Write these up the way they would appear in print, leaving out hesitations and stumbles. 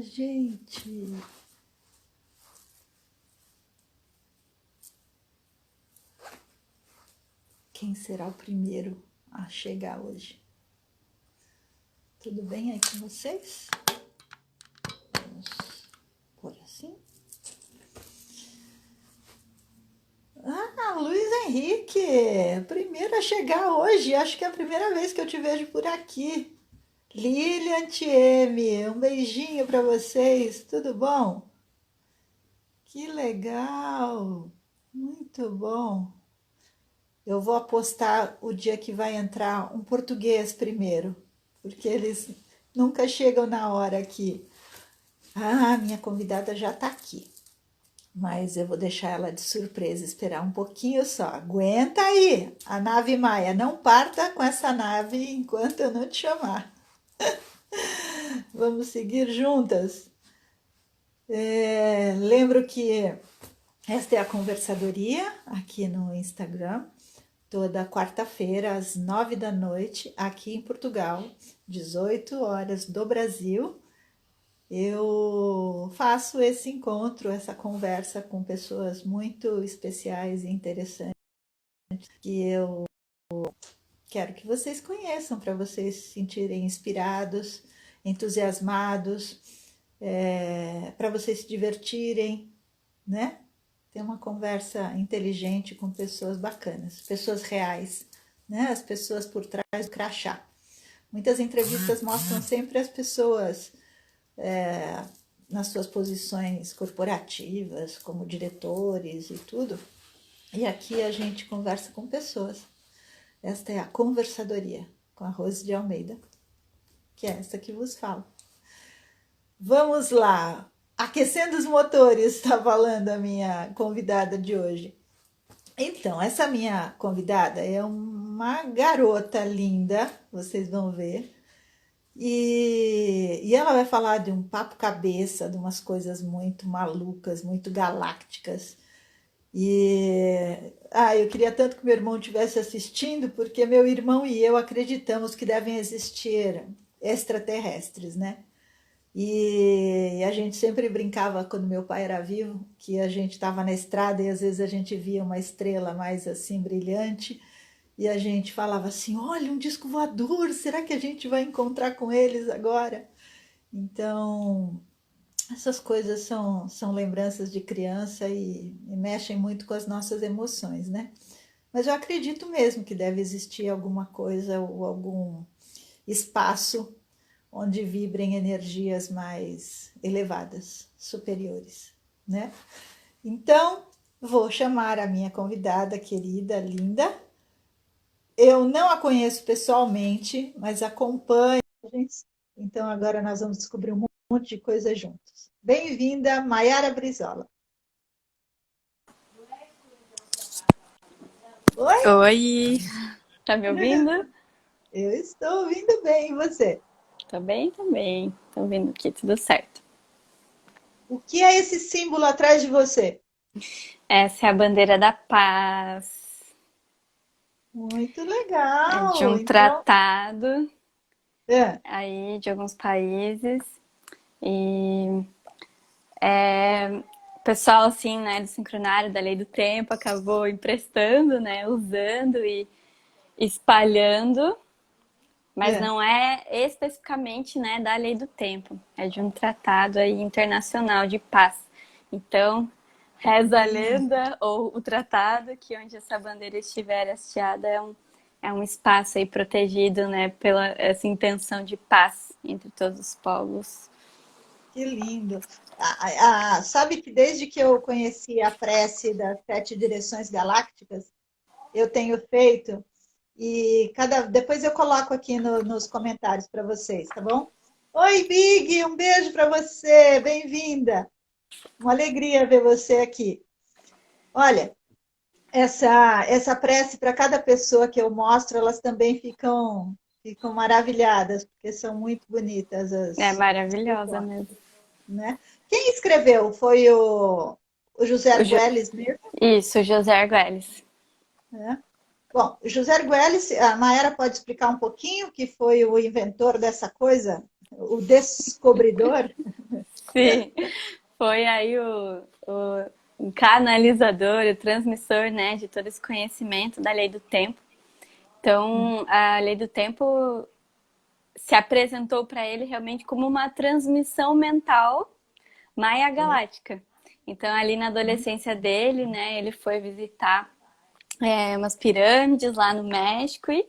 gente. Quem será o primeiro a chegar hoje? Tudo bem aí com vocês? Vamos pôr assim. Ah, Luiz Henrique, primeiro a chegar hoje. Acho que é a primeira vez que eu te vejo por aqui. Lilian TM, um beijinho para vocês. Tudo bom? Que legal. Muito bom. Eu vou apostar o dia que vai entrar um português primeiro, porque eles nunca chegam na hora aqui. Ah, minha convidada já está aqui, mas eu vou deixar ela de surpresa, esperar um pouquinho só. Aguenta aí, a nave Maia, não parta com essa nave enquanto eu não te chamar. Vamos seguir juntas. Lembro que esta é a conversadoria aqui no Instagram. Toda quarta-feira, às 9 da noite, aqui em Portugal, 18 horas do Brasil, eu faço esse encontro, essa conversa com pessoas muito especiais e interessantes, que eu quero que vocês conheçam, para vocês se sentirem inspirados, entusiasmados, para vocês se divertirem, né? Ter uma conversa inteligente com pessoas bacanas, pessoas reais, né? As pessoas por trás do crachá. Muitas entrevistas mostram sempre as pessoas nas suas posições corporativas, como diretores e tudo. E aqui a gente conversa com pessoas. Esta é a conversadoria com a Rose de Almeida, que é essa que vos falo. Vamos lá. Aquecendo os motores, está falando a minha convidada de hoje. Então, essa minha convidada é uma garota linda, vocês vão ver. E ela vai falar de um papo cabeça, de umas coisas muito malucas, muito galácticas. Eu queria tanto que meu irmão estivesse assistindo, porque meu irmão e eu acreditamos que devem existir extraterrestres, né? E a gente sempre brincava quando meu pai era vivo, que a gente estava na estrada e às vezes a gente via uma estrela mais assim brilhante e a gente falava assim: olha, um disco voador, será que a gente vai encontrar com eles agora? Então, essas coisas são lembranças de criança e mexem muito com as nossas emoções, né? Mas eu acredito mesmo que deve existir alguma coisa ou algum espaço onde vibrem energias mais elevadas, superiores, né? Então, vou chamar a minha convidada querida, linda. Eu não a conheço pessoalmente, mas acompanho. Então, agora nós vamos descobrir um monte de coisa juntos. Bem-vinda, Maiara Brizola. Oi? Oi, tá me ouvindo? Eu estou ouvindo bem, e você? Tô bem também, tô ouvindo aqui, tudo certo. O que é esse símbolo atrás de você? Essa é a bandeira da paz, Muito é de legal. um Então, tratado é, aí de alguns países e o pessoal assim, né, do sincronário da lei do tempo acabou emprestando, né, usando e espalhando, mas é. não é especificamente, né, da lei do tempo, é de um tratado aí internacional de paz. Então, reza a Sim. lenda ou o tratado que onde essa bandeira estiver hasteada é um espaço aí protegido, né, pela essa intenção de paz entre todos os povos. Que lindo. Sabe que desde que eu conheci a prece das sete direções galácticas, eu tenho feito e depois eu coloco aqui nos comentários para vocês, tá bom? Oi, Big, um beijo para você, bem-vinda. Uma alegria ver você aqui. Olha, essa prece para cada pessoa que eu mostro, elas também ficam maravilhadas, porque são muito bonitas É as maravilhosa propostas, mesmo. né? Quem escreveu? Foi o José O Jo- Arguelles mesmo, Isso, José Arguelles. né? Bom, José Arguelles, a Maera pode explicar um pouquinho que foi o inventor dessa coisa o descobridor. Sim, foi aí o canalizador, o transmissor, né, de todo esse conhecimento da lei do tempo. Então, a lei do tempo se apresentou para ele realmente como uma transmissão mental Maia Galáctica. Então, ali na adolescência dele, né, ele foi visitar umas pirâmides lá no México e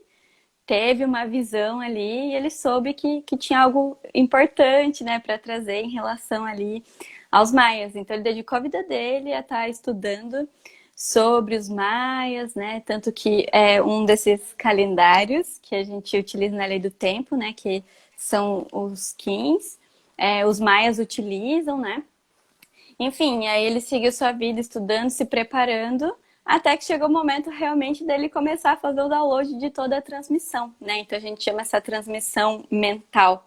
teve uma visão ali e ele soube que tinha algo importante, né, para trazer em relação ali aos maias. Então, ele dedicou a vida dele a estar estudando sobre os maias, né, tanto que é um desses calendários que a gente utiliza na lei do tempo, né, que são os Kins, os maias utilizam, né. Enfim, aí ele seguiu sua vida estudando, se preparando, até que chegou o momento realmente dele começar a fazer o download de toda a transmissão, né? Então a gente chama essa transmissão mental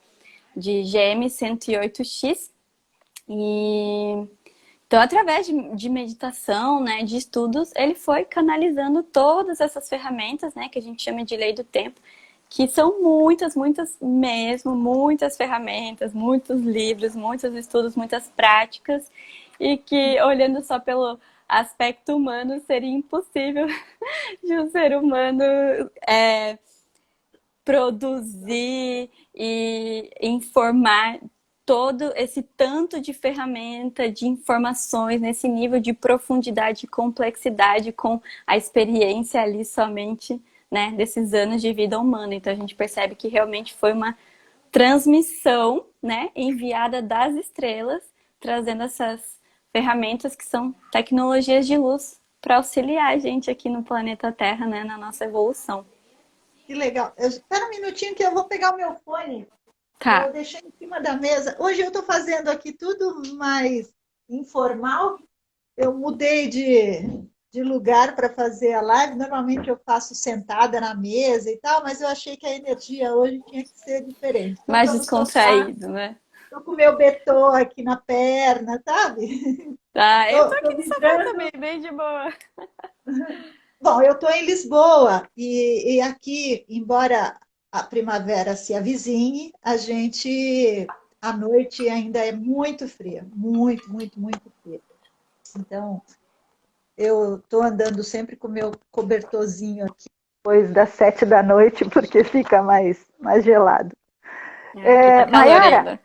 de GM108X. E então, através de meditação, né, de estudos, ele foi canalizando todas essas ferramentas, né, que a gente chama de lei do tempo, que são muitas, muitas mesmo, muitas ferramentas, muitos livros, muitos estudos, muitas práticas, e que, olhando só pelo aspecto humano, seria impossível de um ser humano produzir e informar todo esse tanto de ferramenta, de informações, nesse nível de profundidade e complexidade com a experiência ali somente, né, desses anos de vida humana. Então a gente percebe que realmente foi uma transmissão, né, enviada das estrelas, trazendo essas ferramentas que são tecnologias de luz para auxiliar a gente aqui no planeta Terra, né, na nossa evolução. Que legal. Espera um minutinho que eu vou pegar o meu fone. Eu Tá. deixei em cima da mesa. Hoje eu estou fazendo aqui tudo mais informal. Eu mudei de lugar para fazer a live. Normalmente eu faço sentada na mesa e tal, mas eu achei que a energia hoje tinha que ser diferente. Então, Mais estou no sofá, descontraído, né? estou com o meu betô aqui na perna, sabe? Tá, eu tô aqui Estou no me sofá também, dando. bem de boa. Bom, eu estou em Lisboa e aqui, embora a primavera se avizinhe, a gente, à noite ainda é muito fria, muito, muito, muito fria. Então, eu estou andando sempre com o meu cobertorzinho aqui depois das 7 da noite, porque fica mais gelado. Aqui tá calor Mayara, ainda.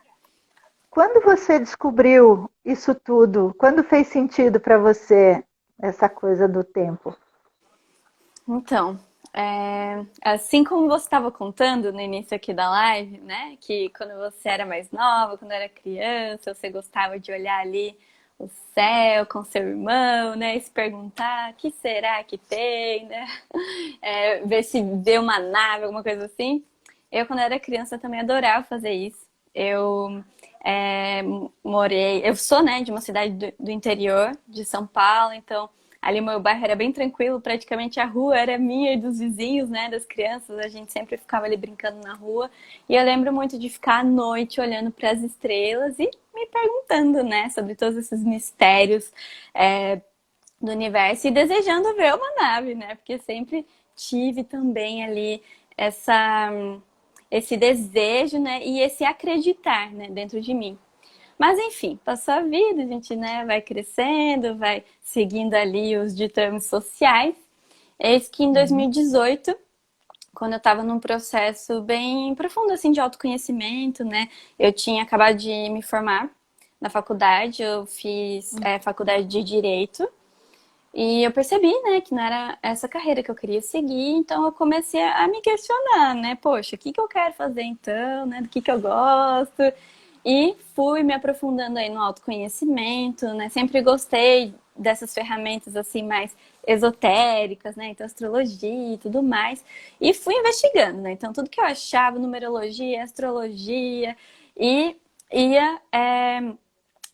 quando você descobriu isso tudo, quando fez sentido para você essa coisa do tempo? Então, assim como você estava contando no início aqui da live, né? Que quando você era mais nova, quando era criança, você gostava de olhar ali o céu com seu irmão, né? E se perguntar o que será que tem, né? Ver se vê uma nave, alguma coisa assim. Eu, quando era criança, também adorava fazer isso. Eu morei, eu sou, né, de uma cidade do interior de São Paulo, então ali meu bairro era bem tranquilo, praticamente a rua era minha e dos vizinhos, né, das crianças, a gente sempre ficava ali brincando na rua. E eu lembro muito de ficar à noite olhando para as estrelas e me perguntando, né, sobre todos esses mistérios do universo e desejando ver uma nave, né, porque sempre tive também ali essa esse desejo, né, e esse acreditar, né, dentro de mim. Mas enfim, passou a vida, a gente, né, vai crescendo, vai seguindo ali os ditames sociais. Eis que em 2018, quando eu estava num processo bem profundo assim de autoconhecimento, né, eu tinha acabado de me formar na faculdade, eu fiz faculdade de Direito. E eu percebi, né, que não era essa carreira que eu queria seguir, então eu comecei a me questionar, né, poxa, o que que eu quero fazer então, né, do que eu gosto, e fui me aprofundando aí no autoconhecimento, né, sempre gostei dessas ferramentas assim mais esotéricas, né, então astrologia e tudo mais, e fui investigando, né, então tudo que eu achava, numerologia, astrologia, e ia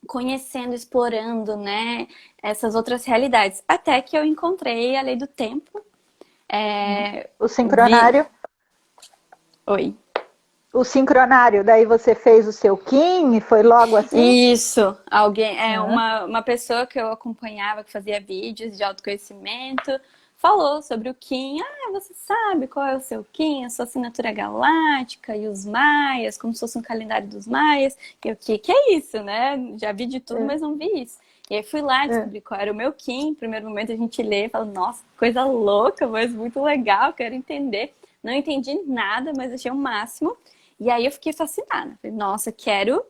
conhecendo, explorando, né, essas outras realidades. Até que eu encontrei a lei do tempo. O Vi. sincronário? Oi. O sincronário, daí você fez o seu Kim e foi logo assim? Isso, alguém, Uhum. uma pessoa que eu acompanhava, que fazia vídeos de autoconhecimento, falou sobre o Kim. Ah, você sabe qual é o seu Kim, a sua assinatura galáctica e os maias, como se fosse um calendário dos maias. E o que é isso, né? Já vi de tudo, É, mas não vi isso. E aí fui lá é. descobrir qual era o meu Kim. No primeiro momento a gente lê e fala, nossa, coisa louca, mas muito legal, quero entender. Não entendi nada, mas achei o máximo. E aí eu fiquei fascinada. Falei, nossa, quero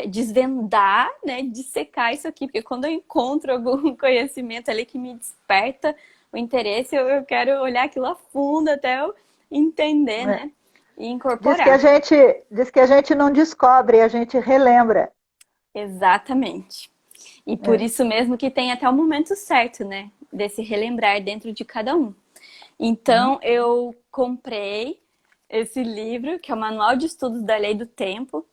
desvendar, né, dissecar isso aqui, porque quando eu encontro algum conhecimento ali que me desperta o interesse, eu quero olhar aquilo a fundo até eu entender, É. né, e Diz que a incorporar. gente, diz que a gente não descobre, a gente relembra. Exatamente. E por É. isso mesmo que tem até o momento certo, né, desse relembrar dentro de cada um. Uhum. Então eu comprei esse livro, que é o Manual de Estudos da Lei do Tempo,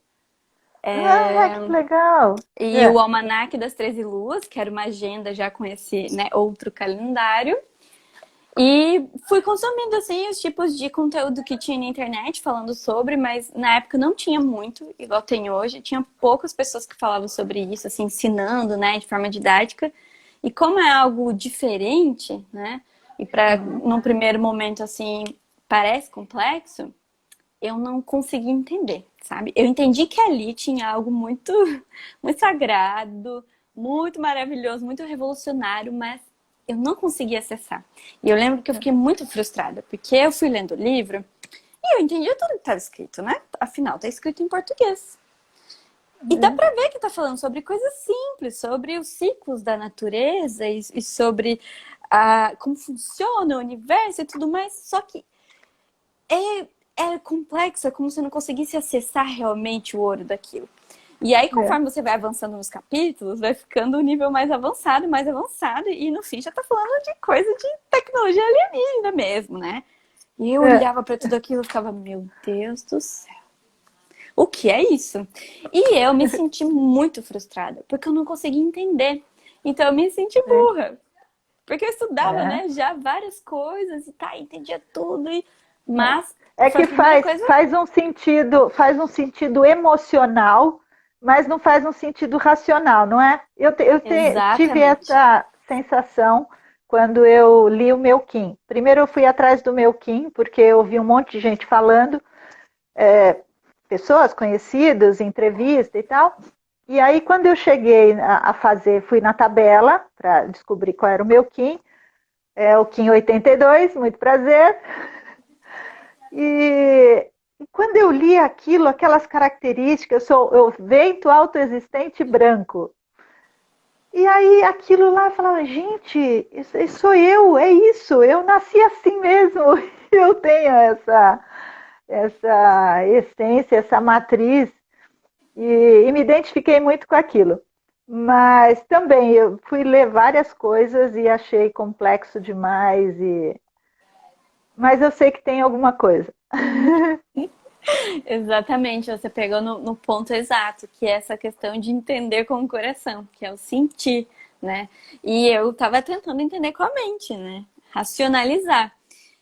Ah, que legal! e o É. Almanaque das 13 Luas, que era uma agenda já com esse, né, outro calendário. E fui consumindo, assim, os tipos de conteúdo que tinha na internet falando sobre, mas na época não tinha muito, igual tem hoje. Tinha poucas pessoas que falavam sobre isso, assim, ensinando, né, de forma didática. E como é algo diferente, né, e para Uhum. num primeiro momento, assim, parece complexo, eu não consegui entender, sabe? Eu entendi que ali tinha algo muito, muito sagrado, muito maravilhoso, muito revolucionário, mas eu não consegui acessar. E eu lembro que eu fiquei muito frustrada, porque eu fui lendo o livro e eu entendi tudo que estava escrito, né? Afinal, está escrito em português. E dá É. pra ver que tá falando sobre coisas simples, sobre os ciclos da natureza e sobre como funciona o universo e tudo mais. Só que é complexo, é como se eu não conseguisse acessar realmente o ouro daquilo. E aí, É. conforme você vai avançando nos capítulos, vai ficando um nível mais avançado, e no fim já tá falando de coisa de tecnologia alienígena mesmo, né? E eu É. olhava para tudo aquilo e ficava, meu Deus do céu, o que é isso? E eu me senti muito frustrada, porque eu não conseguia entender. Então eu me senti É. burra, porque eu estudava, É. né, já várias coisas e tá, entendia tudo, É. mas É foi a que primeira faz, coisa. faz um sentido emocional, mas não faz um sentido racional, não é? Tive Exatamente. essa sensação quando eu li o meu Kim. Primeiro eu fui atrás do meu Kim, porque eu vi um monte de gente falando, pessoas conhecidas, entrevista e tal. E aí, quando eu cheguei a fazer, fui na tabela para descobrir qual era o meu Kim. É o Kim 82, muito prazer. E quando eu li aquilo, aquelas características, eu vento autoexistente branco. E aí aquilo lá, eu falava, gente, isso sou eu, é isso, eu nasci assim mesmo. Eu tenho essa essência, essa matriz, e me identifiquei muito com aquilo. Mas também eu fui ler várias coisas e achei complexo demais. Mas eu sei que tem alguma coisa. Exatamente, você pegou no ponto exato, que é essa questão de entender com o coração, que é o sentir, né? E eu tava tentando entender com a mente, né? Racionalizar.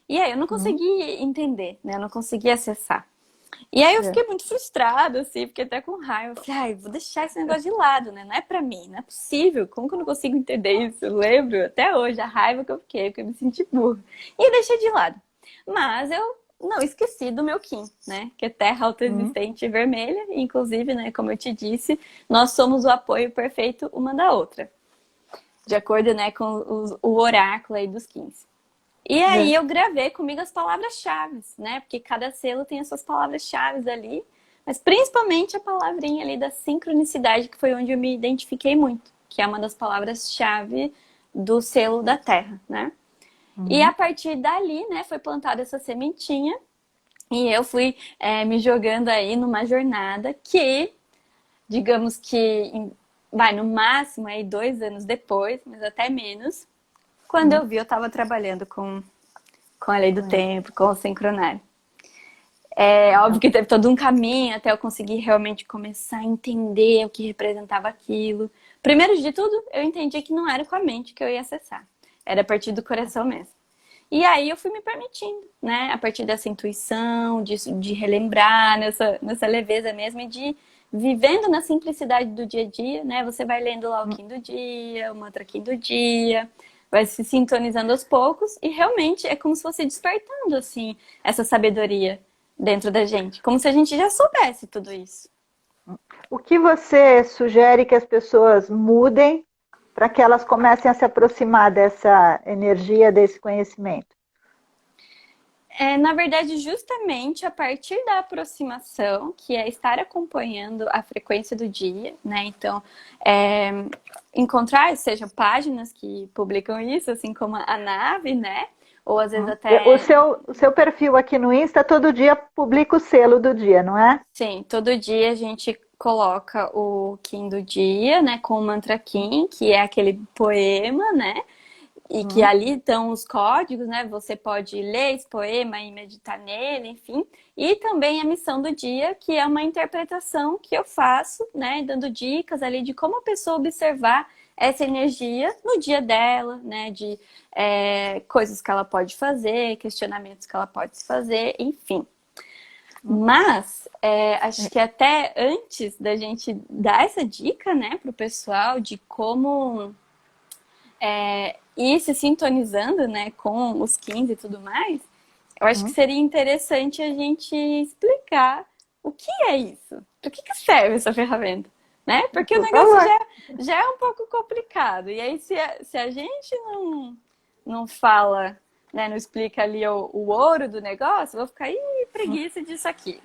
E aí eu não Hum, consegui entender, né? Eu não consegui acessar. E aí eu é. fiquei muito frustrada, assim, fiquei até com raiva. Eu falei, ai, vou deixar esse negócio de lado, né? Não é pra mim, não é possível. Como que eu não consigo entender isso? Eu lembro até hoje a raiva que eu fiquei, porque eu me senti burra. E deixei de lado. Mas eu não esqueci do meu Kim, né? Que é Terra Hum, Autoexistente Vermelha. Inclusive, né, como eu te disse, nós somos o apoio perfeito uma da outra. De acordo, né, com o oráculo aí dos Kins. E aí é. eu gravei comigo as palavras-chave, né? Porque cada selo tem as suas palavras-chave ali. Mas principalmente a palavrinha ali da sincronicidade, que foi onde eu me identifiquei muito. Que é uma das palavras-chave do selo da Terra, né? E a Uhum. partir dali, né, foi plantada essa sementinha. E eu fui me jogando aí numa jornada que, digamos que, vai no máximo aí 2 anos depois, mas até menos, quando Hum, eu vi, eu estava trabalhando com a lei do é. tempo, com o sincronário. É óbvio Legal. que teve todo um caminho até eu conseguir realmente começar a entender o que representava aquilo. Primeiro de tudo, eu entendi que não era com a mente que eu ia acessar. Era a partir do coração mesmo. E aí eu fui me permitindo, né? A partir dessa intuição, de relembrar nessa leveza mesmo e de vivendo na simplicidade do dia a dia, né? Você vai lendo lá o Hum, Kim do dia, o mantra Kim do dia, vai se sintonizando aos poucos e realmente é como se fosse despertando, assim, essa sabedoria dentro da gente. Como se a gente já soubesse tudo isso. O que você sugere que as pessoas mudem para que elas comecem a se aproximar dessa energia, desse conhecimento? Na verdade, justamente a partir da aproximação, que é estar acompanhando a frequência do dia, né? Então, encontrar, sejam páginas que publicam isso, assim como a Nave, né? Ou às vezes até... O seu perfil aqui no Insta, todo dia publica o selo do dia, não é? Sim, todo dia a gente coloca o Kim do dia, né? Com o mantra Kim, que é aquele poema, né? E que ali estão os códigos, né? Você pode ler esse poema e meditar nele, enfim. E também a missão do dia, que é uma interpretação que eu faço, né? Dando dicas ali de como a pessoa observar essa energia no dia dela, né? De coisas que ela pode fazer, questionamentos que ela pode fazer, enfim. Mas, acho que até antes da gente dar essa dica, né? Pro pessoal de como... ir se sintonizando, né, com os 15 e tudo mais, eu acho que seria interessante a gente explicar o que é isso. Para que serve essa ferramenta? Né? Porque o negócio já é um pouco complicado. E aí, se a gente não fala, né, não explica ali o ouro do negócio, eu vou ficar, preguiça disso aqui.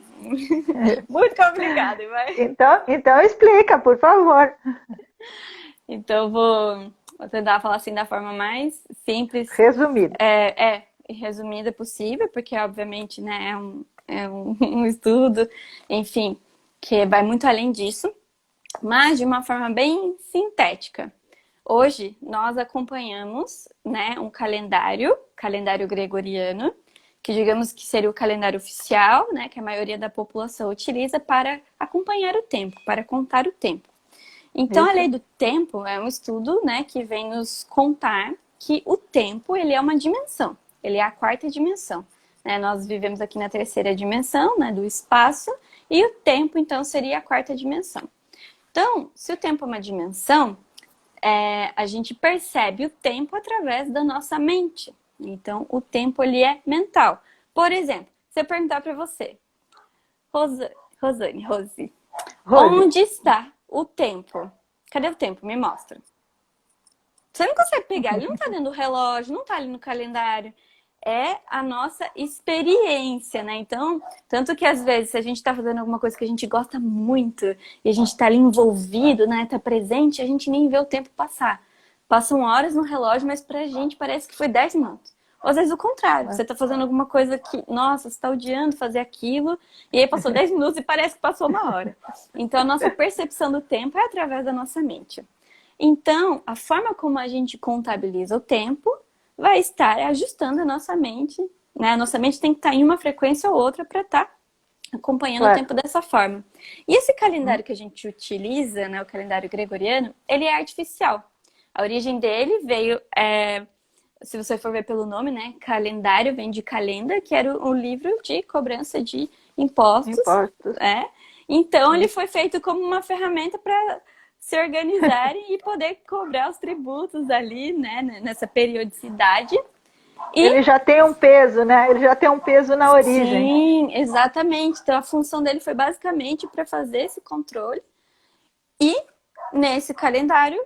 Muito complicado, vai. Então explica, por favor. Então, vou tentar falar assim da forma mais simples. Resumida. Resumida possível, porque obviamente, né, é um estudo, enfim, que vai muito além disso, mas de uma forma bem sintética. Hoje, nós acompanhamos, né, um calendário gregoriano, que digamos que seria o calendário oficial, né, que a maioria da população utiliza para acompanhar o tempo, para contar o tempo. Então, a lei do tempo é um estudo, né, que vem nos contar que o tempo ele é uma dimensão, ele é a quarta dimensão. Né? Nós vivemos aqui na terceira dimensão, né, do espaço, e o tempo, então, seria a quarta dimensão. Então, se o tempo é uma dimensão, a gente percebe o tempo através da nossa mente. Então, o tempo ele é mental. Por exemplo, se eu perguntar para você, Rose, onde está o tempo? Cadê o tempo? Me mostra. Você não consegue pegar, ele não está dentro do relógio, não está ali no calendário. É a nossa experiência, né? Então, tanto que às vezes, se a gente está fazendo alguma coisa que a gente gosta muito e a gente está ali envolvido, né? Está presente, a gente nem vê o tempo passar. Passam horas no relógio, mas pra gente parece que foi 10 minutos. Ou às vezes o contrário, você está fazendo alguma coisa que, nossa, você está odiando fazer aquilo, e aí passou 10 minutos e parece que passou uma hora. Então, a nossa percepção do tempo é através da nossa mente. Então, a forma como a gente contabiliza o tempo vai estar ajustando a nossa mente, né? A nossa mente tem que estar em uma frequência ou outra para estar acompanhando o tempo dessa forma. E esse calendário que a gente utiliza, né, o calendário gregoriano, ele é artificial. A origem dele veio, se você for ver pelo nome, né, calendário vem de calenda, que era o livro de cobrança de impostos. Então, ele foi feito como uma ferramenta para se organizarem e poder cobrar os tributos ali, né, nessa periodicidade. E... ele já tem um peso, né? Ele já tem um peso na origem. Sim, exatamente. Então, a função dele foi basicamente para fazer esse controle. E, nesse calendário,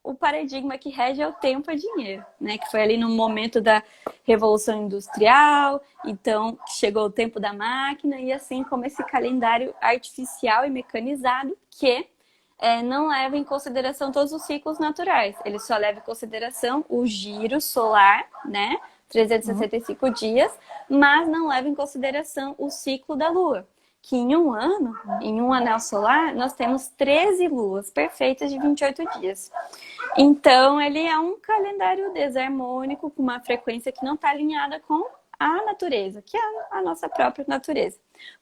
o paradigma que rege é o tempo é dinheiro, né? Que foi ali no momento da Revolução Industrial, então chegou o tempo da máquina, e assim como esse calendário artificial e mecanizado que não leva em consideração todos os ciclos naturais. Ele só leva em consideração o giro solar, né? 365 dias, mas não leva em consideração o ciclo da Lua. Que em um ano, em um anel solar, nós temos 13 luas perfeitas de 28 dias. Então, ele é um calendário desarmônico, com uma frequência que não está alinhada com a natureza, que é a nossa própria natureza.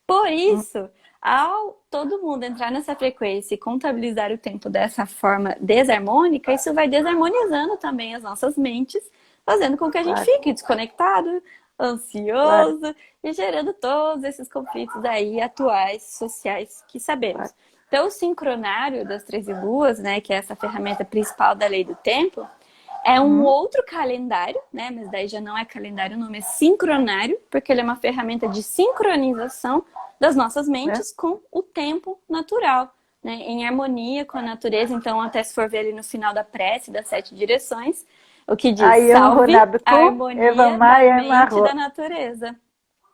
Por isso, ao todo mundo entrar nessa frequência e contabilizar o tempo dessa forma desarmônica, isso vai desarmonizando também as nossas mentes, fazendo com que a gente fique desconectado, ansioso e gerando todos esses conflitos aí atuais, sociais, que sabemos. Então, o sincronário das 13 luas, né, que é essa ferramenta principal da lei do tempo, É um outro calendário, né? Mas daí já não é calendário, o nome é sincronário, porque ele é uma ferramenta de sincronização das nossas mentes com o tempo natural, né? Em harmonia com a natureza. Então, até se for ver ali no final da prece das 7 direções, o que diz, salve a harmonia da mente e da natureza.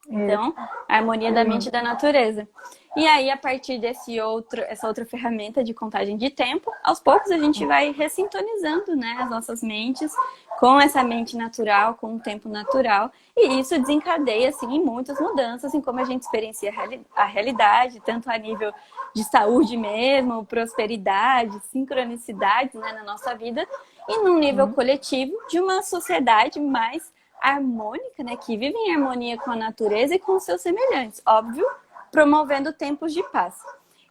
Então, a harmonia da mente e da natureza. E aí, a partir essa outra ferramenta de contagem de tempo, aos poucos a gente vai ressintonizando, né, as nossas mentes com essa mente natural, com o tempo natural. E isso desencadeia, assim, em muitas mudanças em como a gente experiencia a realidade, tanto a nível de saúde mesmo, prosperidade, sincronicidade, né, na nossa vida, e num nível coletivo de uma sociedade mais harmônica, né, que vive em harmonia com a natureza e com os seus semelhantes. Óbvio, promovendo tempos de paz.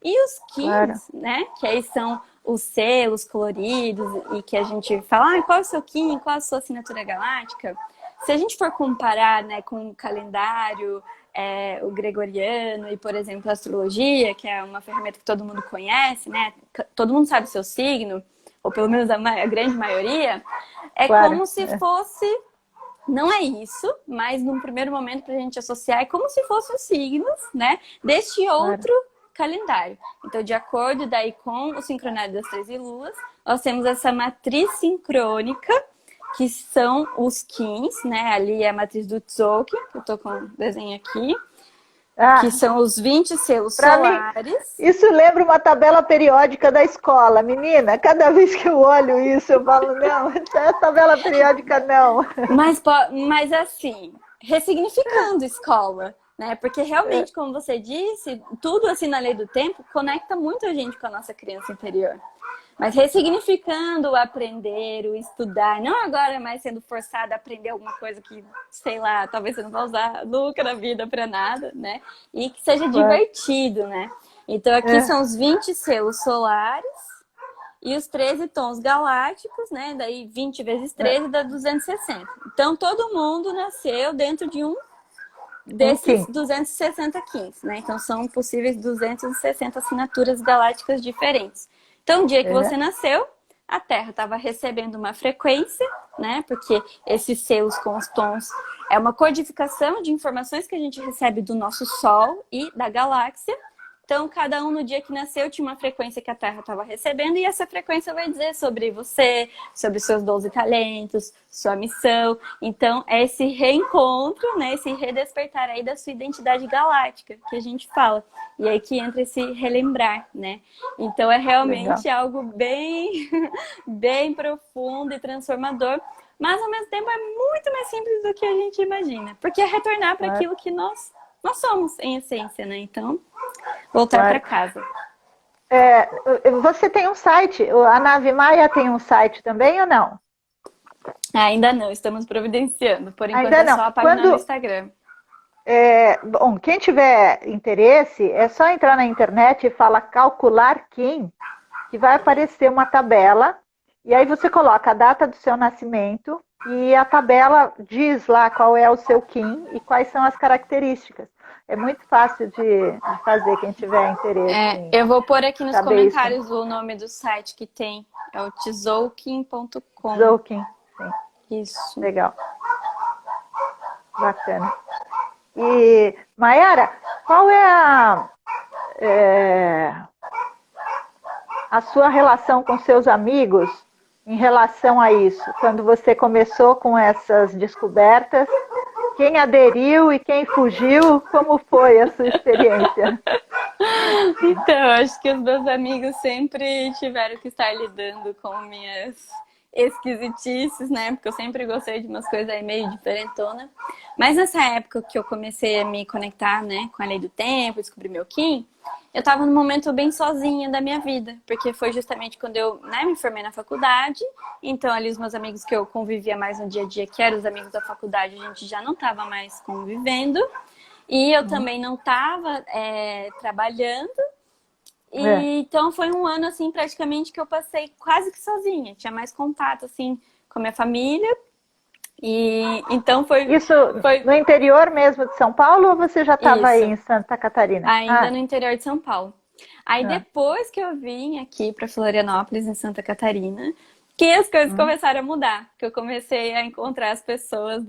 E os Kins, né, que aí são os selos coloridos e que a gente fala, qual é o seu Kin, qual a sua assinatura galáctica? Se a gente for comparar, né, com o calendário, o gregoriano e, por exemplo, a astrologia, que é uma ferramenta que todo mundo conhece, né, todo mundo sabe o seu signo, ou pelo menos a grande maioria, como se fosse... Não é isso, mas num primeiro momento para a gente associar é como se fossem os signos, né, deste outro calendário. Então, de acordo daí com o sincronário das 13 luas, nós temos essa matriz sincrônica, que são os Kins, né, ali é a matriz do Tzolk'in, que eu tô com o desenho aqui, que são os 20 selos solares. Mim, isso lembra uma tabela periódica da escola, menina. Cada vez que eu olho isso, eu falo, não, isso é tabela periódica, não. Mas assim, ressignificando escola, né? Porque realmente, como você disse, tudo assim na lei do tempo conecta muito a gente com a nossa criança interior. Mas ressignificando o aprender, o estudar, não agora mais sendo forçada a aprender alguma coisa que, sei lá, talvez você não vá usar nunca na vida para nada, né? E que seja divertido, né? Então aqui são os 20 selos solares e os 13 tons galácticos, né? Daí 20 vezes 13 dá 260. Então todo mundo nasceu dentro de um desses 260 Kins, né? Então são possíveis 260 assinaturas galácticas diferentes. Então, no dia que você nasceu, a Terra estava recebendo uma frequência, né? Porque esses selos com os tons é uma codificação de informações que a gente recebe do nosso Sol e da galáxia. Então, cada um no dia que nasceu tinha uma frequência que a Terra estava recebendo e essa frequência vai dizer sobre você, sobre seus 12 talentos, sua missão. Então, é esse reencontro, né, esse redespertar aí da sua identidade galáctica que a gente fala. E aí que entra esse relembrar, né? Então, é realmente algo bem, bem profundo e transformador. Mas, ao mesmo tempo, é muito mais simples do que a gente imagina. Porque é retornar para aquilo que nós somos, em essência, né? Então... voltar para casa. Você tem um site, a Nave Maia tem um site também ou não? Ainda não, estamos providenciando. Por enquanto é só a página no Instagram. Bom, quem tiver interesse, é só entrar na internet e fala calcular Kin, que vai aparecer uma tabela, e aí você coloca a data do seu nascimento, e a tabela diz lá qual é o seu Kin e quais são as características. É muito fácil de fazer, quem tiver interesse. Eu vou pôr aqui nos comentários o nome do site que tem. É o tzolk'in.com. Tzolk'in, sim. Isso. Legal. Bacana. E, Mayara, qual é a sua relação com seus amigos em relação a isso? Quando você começou com essas descobertas, quem aderiu e quem fugiu, como foi a sua experiência? Então, acho que os meus amigos sempre tiveram que estar lidando com minhas esquisitices, né? Porque eu sempre gostei de umas coisas aí meio diferentonas. Mas nessa época que eu comecei a me conectar, né, com a lei do tempo, descobri meu Kin, eu tava num momento bem sozinha da minha vida, porque foi justamente quando eu, né, me formei na faculdade. Então ali os meus amigos que eu convivia mais no dia a dia, que eram os amigos da faculdade, a gente já não tava mais convivendo. E eu também não tava trabalhando. Então foi um ano assim praticamente que eu passei quase que sozinha. Tinha mais contato assim com a minha família. E então foi... Isso foi no interior mesmo de São Paulo ou você já estava aí em Santa Catarina? Ainda no interior de São Paulo. Aí depois que eu vim aqui para Florianópolis, em Santa Catarina, que as coisas começaram a mudar, que eu comecei a encontrar as pessoas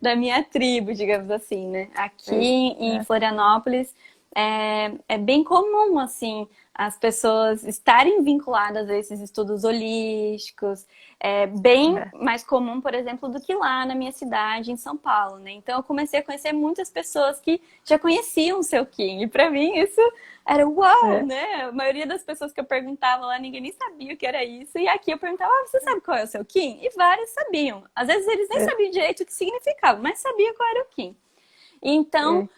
da minha tribo, digamos assim, né? Aqui em Florianópolis é bem comum, assim, as pessoas estarem vinculadas a esses estudos holísticos. É bem mais comum, por exemplo, do que lá na minha cidade, em São Paulo, né? Então eu comecei a conhecer muitas pessoas que já conheciam o seu Kim. E pra mim isso era uau, né? A maioria das pessoas que eu perguntava lá, ninguém nem sabia o que era isso. E aqui eu perguntava, você sabe qual é o seu Kim? E vários sabiam. Às vezes eles nem sabiam direito o que significava, mas sabia qual era o Kim. Então,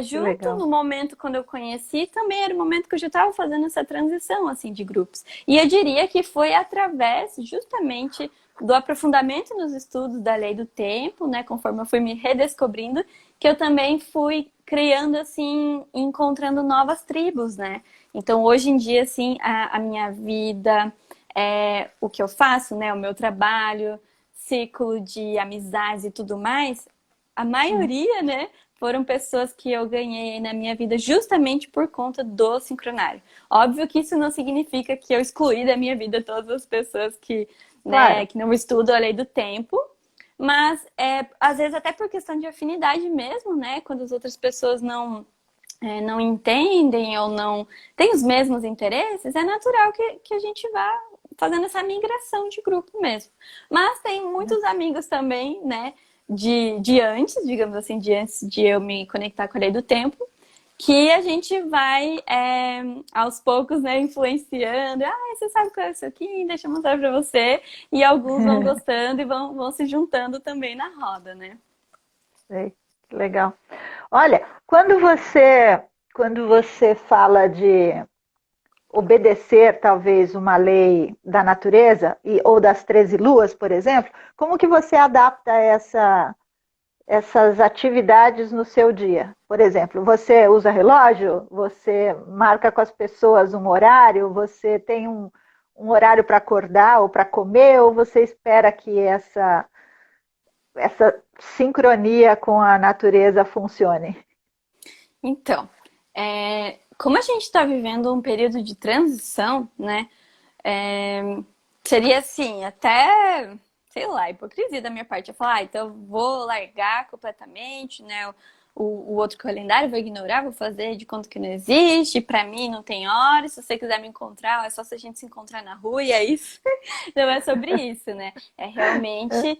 junto no momento quando eu conheci, também era o momento que eu já estava fazendo essa transição, assim, de grupos. E eu diria que foi através, justamente, do aprofundamento nos estudos da lei do tempo, né? Conforme eu fui me redescobrindo, que eu também fui criando, assim, encontrando novas tribos, né? Então, hoje em dia, assim, a minha vida, o que eu faço, né? O meu trabalho, ciclo de amizades e tudo mais, a maioria, né? Foram pessoas que eu ganhei na minha vida justamente por conta do sincronário. Óbvio que isso não significa que eu excluí da minha vida todas as pessoas que, né, que não estudam a lei do tempo, mas às vezes até por questão de afinidade mesmo, né? Quando as outras pessoas não entendem ou não têm os mesmos interesses, é natural que a gente vá fazendo essa migração de grupo mesmo. Mas tem muitos amigos também, né? De antes, digamos assim, de antes de eu me conectar com a lei do tempo, que a gente vai aos poucos, né, influenciando. Você sabe qual é isso aqui? Deixa eu mostrar pra você. E alguns vão gostando e vão se juntando também na roda, né? Sei, que legal. Olha, quando você fala de obedecer talvez uma lei da natureza ou das 13 luas, por exemplo, como que você adapta essas atividades no seu dia? Por exemplo, você usa relógio? Você marca com as pessoas um horário? Você tem um horário para acordar ou para comer? Ou você espera que essa sincronia com a natureza funcione? Então, como a gente está vivendo um período de transição, né? Seria assim, até, sei lá, hipocrisia da minha parte. Eu falar, então eu vou largar completamente, né? O outro calendário, vou ignorar, vou fazer de conta que não existe, pra mim não tem hora, se você quiser me encontrar, é só se a gente se encontrar na rua e é isso. Não é sobre isso, né? É realmente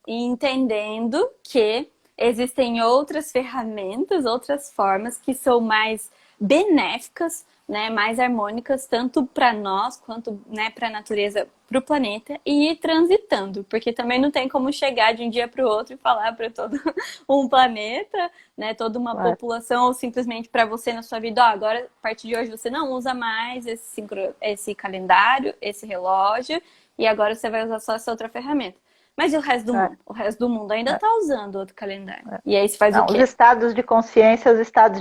entendendo que existem outras ferramentas, outras formas que são mais benéficas, né, mais harmônicas, tanto para nós quanto, né, para a natureza, para o planeta, e ir transitando, porque também não tem como chegar de um dia para o outro e falar para todo um planeta, né, toda uma população, ou simplesmente para você na sua vida, agora, a partir de hoje, você não usa mais esse calendário, esse relógio, e agora você vai usar só essa outra ferramenta. Mas e o resto do mundo? O resto do mundo ainda está usando outro calendário. E aí você faz o quê? Os estados de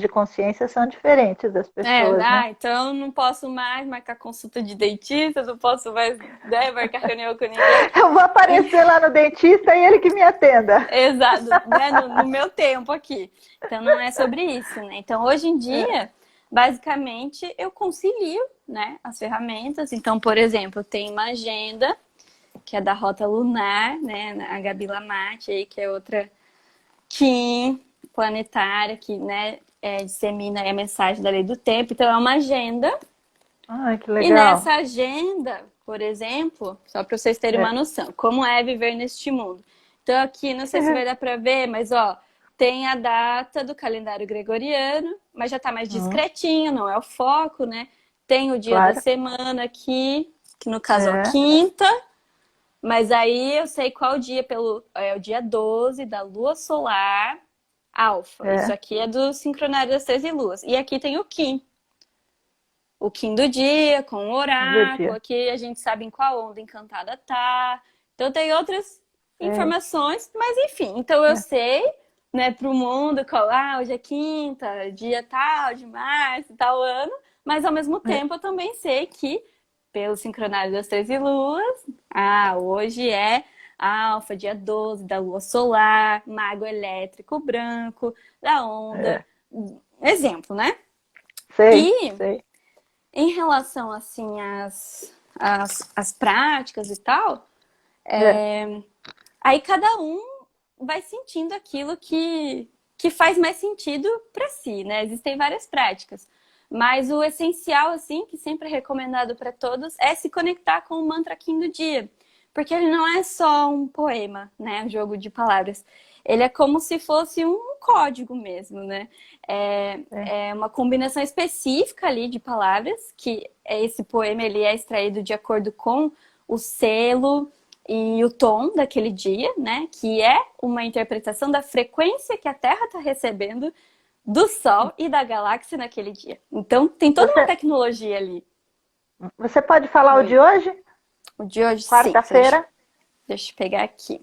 consciência são diferentes das pessoas, né? Então eu não posso mais marcar consulta de dentista, não posso mais, né, marcar reunião com ninguém. Eu vou aparecer lá no dentista e ele que me atenda. Exato, né, no meu tempo aqui. Então não é sobre isso, né? Então hoje em dia, basicamente, eu concilio, né, as ferramentas. Então, por exemplo, eu tenho uma agenda que é da Rota Lunar, né? A Gabi Lamatti, aí, que é outra Kim planetária, que, né, dissemina a mensagem da lei do tempo. Então, é uma agenda. Ai, que legal. E nessa agenda, por exemplo, só para vocês terem uma noção, como é viver neste mundo. Então, aqui, não sei se vai dar para ver, mas, ó, tem a data do calendário gregoriano, mas já tá mais discretinho, não é o foco, né? Tem o dia da semana aqui, que no caso é quinta. Mas aí eu sei qual dia, é o dia 12 da lua solar alfa. Isso aqui é do sincronário das 13 luas. E aqui tem o Kim. O Kim do dia, com o oráculo. Aqui a gente sabe em qual onda encantada tá. Então tem outras informações, mas enfim. Então eu sei, né, pro mundo, hoje é quinta, dia tal, de março, tal ano. Mas ao mesmo tempo eu também sei que pelo sincronário das 13 luas, hoje é alfa, dia 12 da lua solar, mago elétrico branco, da onda. Exemplo, né? Sei. Em relação, assim, as práticas e tal, É. aí cada um vai sentindo aquilo que faz mais sentido para si, né? Existem várias práticas. Mas o essencial, assim, que sempre é recomendado para todos, é se conectar com o mantra Kim do dia. Porque ele não é só um poema, né? Um jogo de palavras. Ele é como se fosse um código mesmo, né? É uma combinação específica ali de palavras, que esse poema ele é extraído de acordo com o selo e o tom daquele dia, né? Que é uma interpretação da frequência que a Terra está recebendo do Sol e da galáxia naquele dia. Então, tem toda uma Você, tecnologia ali. você pode falar o Oi. de hoje? O de hoje, sim. Quarta-feira? Deixa eu pegar aqui.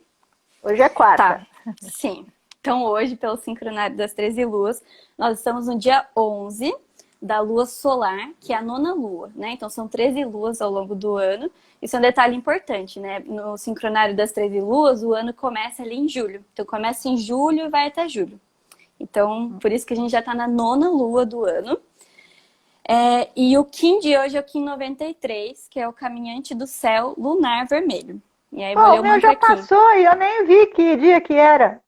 Hoje é quarta. Tá, sim. Então, hoje, pelo sincronário das 13 luas, nós estamos no dia 11 da lua solar, que é a nona lua, né? Então, são 13 luas ao longo do ano. Isso é um detalhe importante, né? No sincronário das 13 luas, o ano começa ali em julho. Então, começa em julho e vai até julho. Então, por isso que a gente já está na nona lua do ano. E o Kim de hoje é o Kim 93, que é o caminhante do céu lunar vermelho. E aí, vou Pô, ler o o meu já mantra Kim. passou e eu nem vi que dia que era.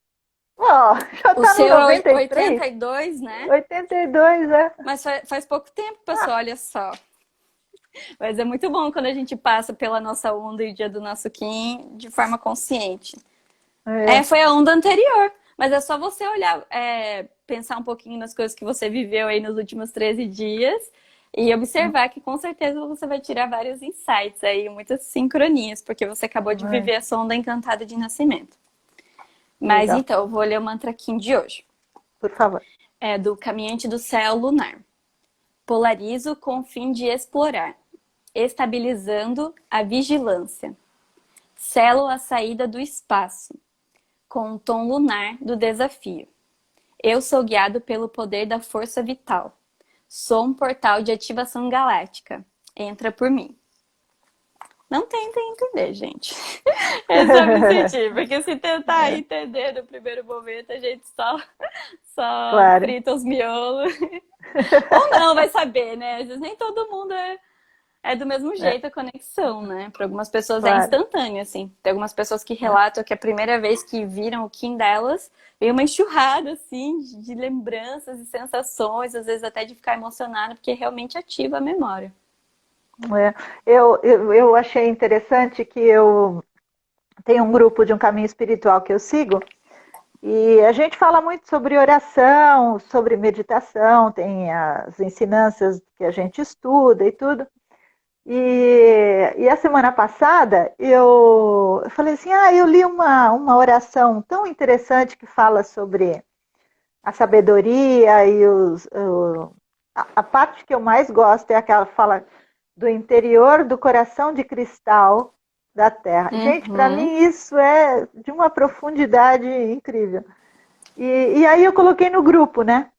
Ó, já O tá no seu é 93? 82, né? 82, é. Mas faz pouco tempo, pessoal, olha só. Mas é muito bom quando a gente passa pela nossa onda e o dia do nosso Kim de forma consciente. É. Foi a onda anterior. Mas é só você olhar, pensar um pouquinho nas coisas que você viveu aí nos últimos 13 dias e observar que com certeza você vai tirar vários insights aí, muitas sincronias, porque você acabou de É. viver essa onda encantada de nascimento. Mas Legal. então, eu vou ler o mantra Kim de hoje. Por favor. É do Caminhante do Céu Lunar. Polarizo com o fim de explorar, estabilizando a vigilância. Selo a saída do espaço, com o tom lunar do desafio. Eu sou guiado pelo poder da força vital. Sou um portal de ativação galáctica. Entra por mim. Não tentem entender, gente. É só me sentir, porque se tentar entender no primeiro momento, a gente só Claro. frita os miolos. Ou não, vai saber, né? Às vezes nem todo mundo é do mesmo jeito a conexão, né? Para algumas pessoas é Claro. instantâneo, assim. Tem algumas pessoas que relatam que a primeira vez que viram o Kim delas, veio uma enxurrada, assim, de lembranças e sensações, às vezes até de ficar emocionada, porque realmente ativa a memória. É. Eu achei interessante que eu tenho um grupo de um caminho espiritual que eu sigo e a gente fala muito sobre oração, sobre meditação, tem as ensinanças que a gente estuda e tudo. E a semana passada eu falei assim, eu li uma oração tão interessante que fala sobre a sabedoria e a parte que eu mais gosto é aquela que fala do interior do coração de cristal da Terra. Gente, para Uhum. mim isso é de uma profundidade incrível. E aí eu coloquei no grupo, né?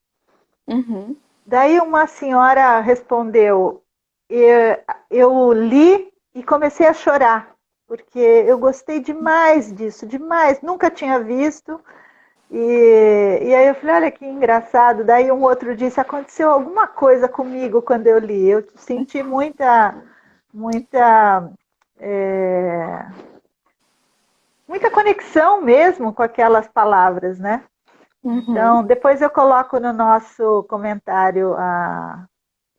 Uhum. Daí uma senhora respondeu, eu li e comecei a chorar, porque eu gostei demais disso, demais, nunca tinha visto. E aí eu falei, olha que engraçado. Daí um outro disse, aconteceu alguma coisa comigo quando eu li. Eu senti muita, muita conexão mesmo com aquelas palavras, né? Uhum. Então, depois eu coloco no nosso comentário a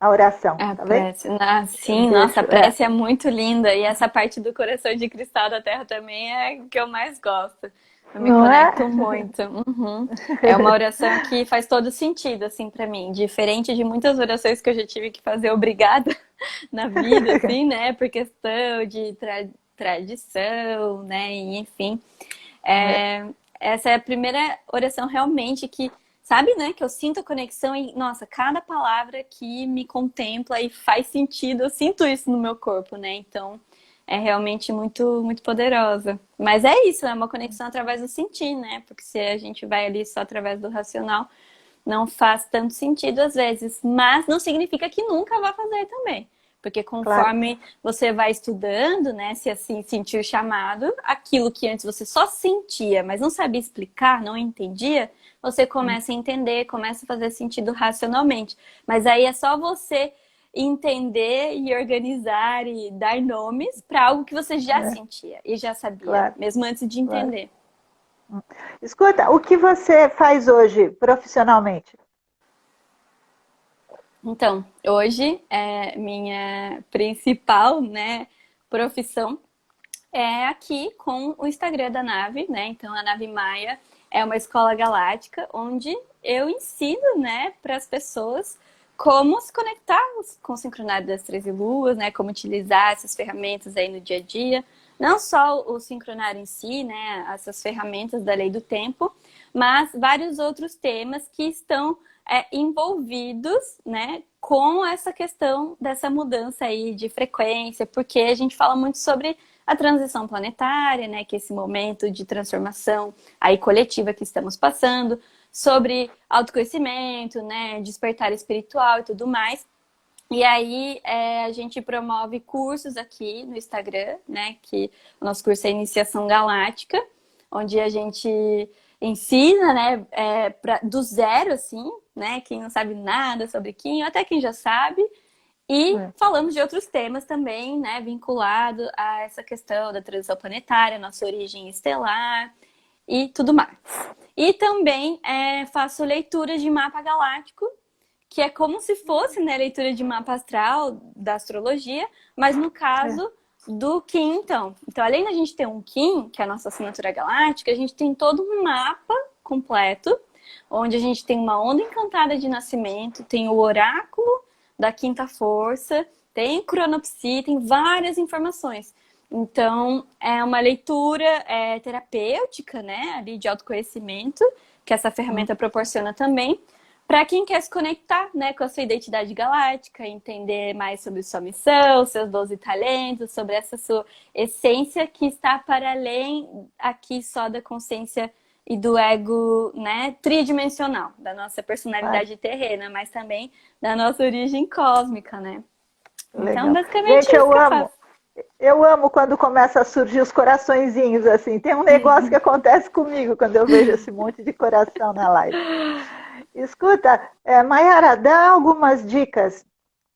oração, A tá bem? prece. Eu Sim, nossa, deixo, a prece é muito linda. E essa parte do coração de cristal da Terra também é o que eu mais gosto. Eu me não é? conecto muito. Uhum. É uma oração que faz todo sentido, assim, pra mim. Diferente de muitas orações que eu já tive que fazer obrigada na vida, assim, né? Por questão de tradição, né? E, enfim. É, essa é a primeira oração realmente que, sabe, né? Que eu sinto a conexão e, nossa, cada palavra que me contempla e faz sentido, eu sinto isso no meu corpo, né? Então, é realmente muito, muito poderosa. Mas é isso, é uma conexão através do sentir, né? Porque se a gente vai ali só através do racional, não faz tanto sentido às vezes. Mas não significa que nunca vai fazer também. Porque Claro. conforme você vai estudando, né, se assim sentir o chamado, aquilo que antes você só sentia, mas não sabia explicar, não entendia, você começa a entender, começa a fazer sentido racionalmente. Mas aí é só você entender e organizar e dar nomes para algo que você já sentia e já sabia, Claro, mesmo antes de claro. entender. Escuta, o que você faz hoje profissionalmente? Então, hoje, minha principal, né, profissão é aqui com o Instagram da Nave, né? Então, a Nave Maia é uma escola galáctica onde eu ensino, né, para as pessoas como se conectar com o sincronário das 13 luas, né? Como utilizar essas ferramentas aí no dia a dia. Não só o sincronário em si, né? Essas ferramentas da lei do tempo, mas vários outros temas que estão envolvidos, né, com essa questão dessa mudança aí de frequência, porque a gente fala muito sobre a transição planetária, né, que é esse momento de transformação aí coletiva que estamos passando, sobre autoconhecimento, né, despertar espiritual e tudo mais. E aí a gente promove cursos aqui no Instagram, né, que o nosso curso é Iniciação Galáctica, onde a gente ensina, né, do zero, assim, né, quem não sabe nada sobre Kim, até quem já sabe, e falamos de outros temas também, né, vinculado a essa questão da transição planetária, nossa origem estelar e tudo mais. E também faço leitura de mapa galáctico, que é como se fosse, né, leitura de mapa astral da astrologia, mas no caso do Kim, então. Então, além da gente ter um Kim, que é a nossa assinatura galáctica, a gente tem todo um mapa completo, onde a gente tem uma onda encantada de nascimento, tem o oráculo da quinta força, tem cronopsi, tem várias informações. Então, é uma leitura terapêutica, né, ali de autoconhecimento, que essa ferramenta proporciona também, para quem quer se conectar, né, com a sua identidade galáctica, entender mais sobre sua missão, seus 12 talentos, sobre essa sua essência que está para além aqui só da consciência e do ego, né, tridimensional, da nossa personalidade terrena, mas também da nossa origem cósmica, né? Legal. Então, basicamente, gente, é isso que eu faço. Eu amo quando começa a surgir os coraçõezinhos, assim. Tem um negócio que acontece comigo quando eu vejo esse monte de coração na live. Escuta, Mayara, dá algumas dicas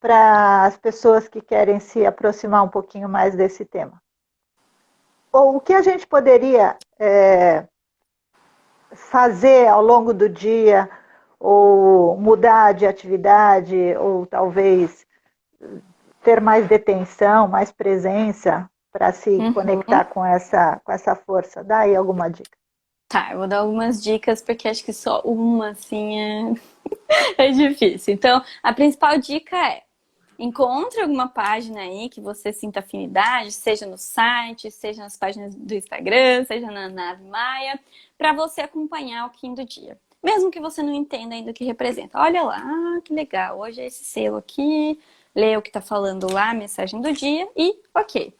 para as pessoas que querem se aproximar um pouquinho mais desse tema. Ou o que a gente poderia fazer ao longo do dia, ou mudar de atividade, ou talvez ter mais detenção, mais presença para se conectar com essa força. Dá aí alguma dica. Tá, eu vou dar algumas dicas, porque acho que só uma, assim, é difícil. Então, a principal dica é: encontre alguma página aí que você sinta afinidade, seja no site, seja nas páginas do Instagram, seja na Nave Maia, para você acompanhar o Kim do dia. Mesmo que você não entenda ainda o que representa. Olha lá, que legal, hoje é esse selo aqui, lê o que tá falando lá, a mensagem do dia e ok.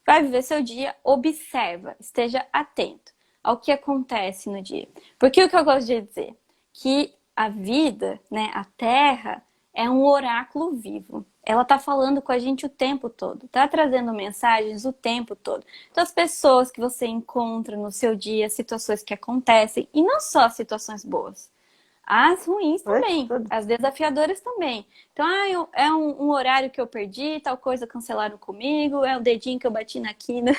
Vai viver seu dia, observa, esteja atento ao que acontece no dia. Porque o que eu gosto de dizer? Que a vida, né, a Terra, é um oráculo vivo. Ela tá falando com a gente o tempo todo, tá trazendo mensagens o tempo todo. Então, as pessoas que você encontra no seu dia, situações que acontecem, e não só situações boas, as ruins também, as desafiadoras também. Então, é um horário que eu perdi, tal coisa cancelaram comigo, é o dedinho que eu bati na quina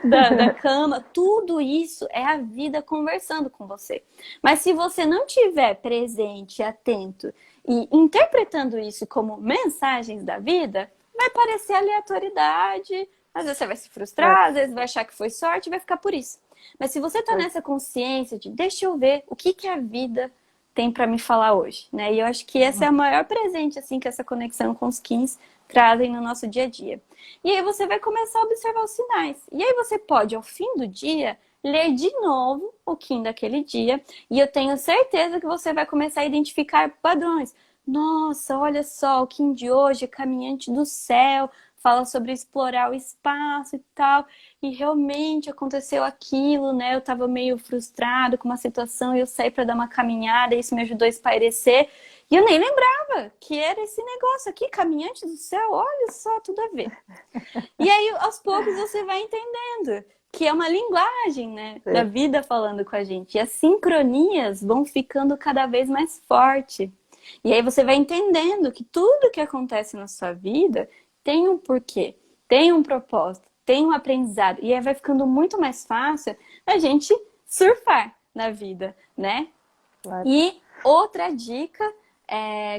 da cama. Tudo isso é a vida conversando com você. Mas se você não tiver presente, atento e interpretando isso como mensagens da vida, vai parecer aleatoriedade, às vezes você vai se frustrar, às vezes vai achar que foi sorte e vai ficar por isso. Mas se você tá nessa consciência de deixa eu ver o que a vida tem para me falar hoje, né? E eu acho que esse é o maior presente, assim, que essa conexão com os Kins trazem no nosso dia a dia. E aí você vai começar a observar os sinais. E aí você pode, ao fim do dia, ler de novo o Kim daquele dia. E eu tenho certeza que você vai começar a identificar padrões. Nossa, olha só, o Kim de hoje é caminhante do céu, fala sobre explorar o espaço e tal, e realmente aconteceu aquilo, né? Eu tava meio frustrado com uma situação e eu saí para dar uma caminhada, e isso me ajudou a espairecer, e eu nem lembrava que era esse negócio aqui, caminhante do céu, olha só, tudo a ver. E aí, aos poucos, você vai entendendo que é uma linguagem, né, da vida falando com a gente, e as sincronias vão ficando cada vez mais fortes. E aí você vai entendendo que tudo que acontece na sua vida tem um porquê, tem um propósito, tem um aprendizado. E aí vai ficando muito mais fácil a gente surfar na vida, né? Claro. E outra dica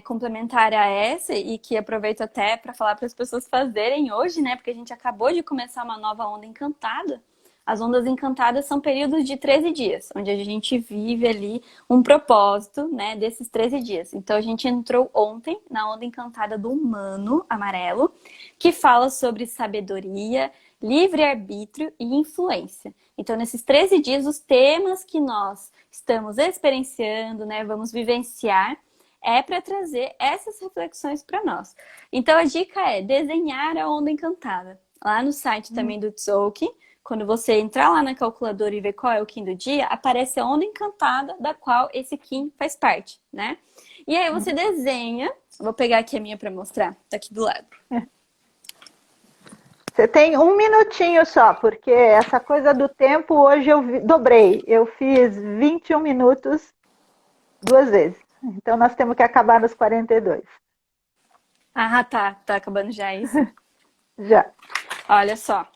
complementar a essa, e que aproveito até para falar para as pessoas fazerem hoje, né? Porque a gente acabou de começar uma nova onda encantada. As ondas encantadas são períodos de 13 dias, onde a gente vive ali um propósito, né, desses 13 dias. Então a gente entrou ontem na onda encantada do humano amarelo, que fala sobre sabedoria, livre-arbítrio e influência. Então, nesses 13 dias, os temas que nós estamos experienciando, né, vamos vivenciar, é para trazer essas reflexões para nós. Então, a dica é desenhar a onda encantada. Lá no site também do Tzolk'in, quando você entrar lá na calculadora e ver qual é o Kim do dia, aparece a onda encantada da qual esse Kim faz parte, né? E aí você desenha, vou pegar aqui a minha para mostrar, tá aqui do lado. Você tem 1 minutinho só, porque essa coisa do tempo hoje eu dobrei. Eu fiz 21 minutos 2 vezes. Então nós temos que acabar nos 42. Ah, tá acabando já isso. Já. Olha só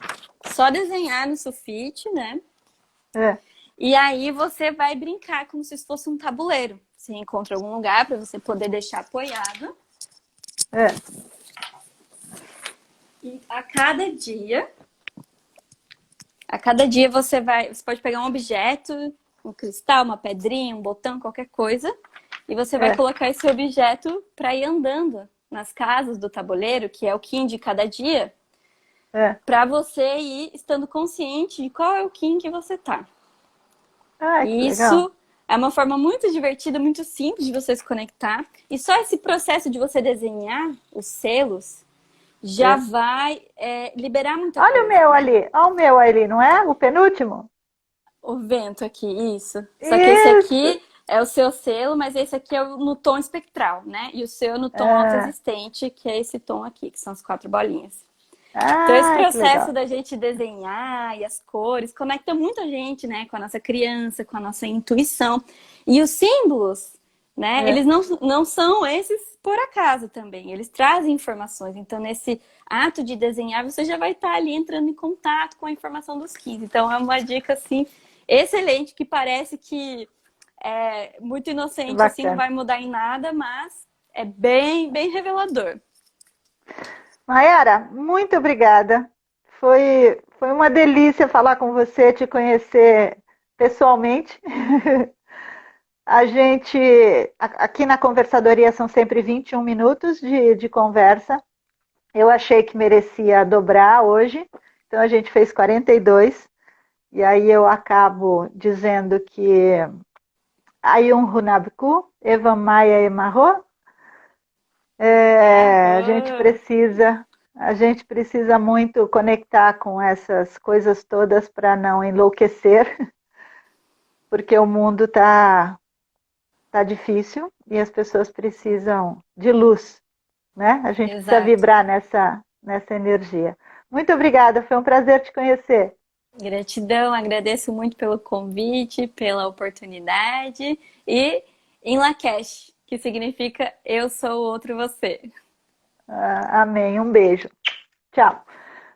desenhar no sulfite, né? É. E aí você vai brincar como se fosse um tabuleiro. Você encontra algum lugar para você poder deixar apoiado. É. E a cada dia você pode pegar um objeto, um cristal, uma pedrinha, um botão, qualquer coisa, e você vai colocar esse objeto para ir andando nas casas do tabuleiro, que é o Kim de cada dia, para você ir estando consciente de qual é o Kim que você tá. Ai, que Isso legal. é uma forma muito divertida, muito simples de você se conectar. E só esse processo de você desenhar os selos já vai liberar muita coisa. Olha o meu ali, olha o meu ali, não é? O penúltimo? O vento aqui, isso. Só que esse aqui é o seu selo, mas esse aqui é no tom espectral, né? E o seu é no tom autoexistente, que é esse tom aqui, que são as 4 bolinhas. Então esse processo da gente desenhar e as cores conecta muito a gente, né? Com a nossa criança, com a nossa intuição. E os símbolos, né? Eles não são esses por acaso também. Eles trazem informações. Então nesse ato de desenhar, você já vai estar ali entrando em contato com a informação dos 15. Então é uma dica, assim, excelente, que parece que é muito inocente, assim, não vai mudar em nada, mas é bem, bem revelador. Mayara, muito obrigada. Foi uma delícia falar com você, te conhecer pessoalmente. A gente, aqui na conversadoria são sempre 21 minutos de conversa. Eu achei que merecia dobrar hoje, então a gente fez 42. E aí eu acabo dizendo que Ayun Runabku, Eva Maia Emarro, a gente precisa muito conectar com essas coisas todas para não enlouquecer, porque o mundo tá difícil e as pessoas precisam de luz, né? A gente precisa vibrar nessa energia. Muito obrigada, foi um prazer te conhecer. Gratidão, agradeço muito pelo convite, pela oportunidade e em Lakesh, que significa eu sou o outro você. Amém, um beijo. Tchau.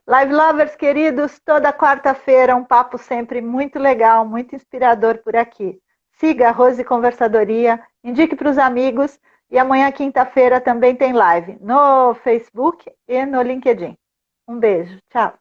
Live Lovers queridos, toda quarta-feira um papo sempre muito legal, muito inspirador por aqui. Siga a Rose Conversadoria, indique para os amigos e amanhã, quinta-feira, também tem live no Facebook e no LinkedIn. Um beijo, tchau.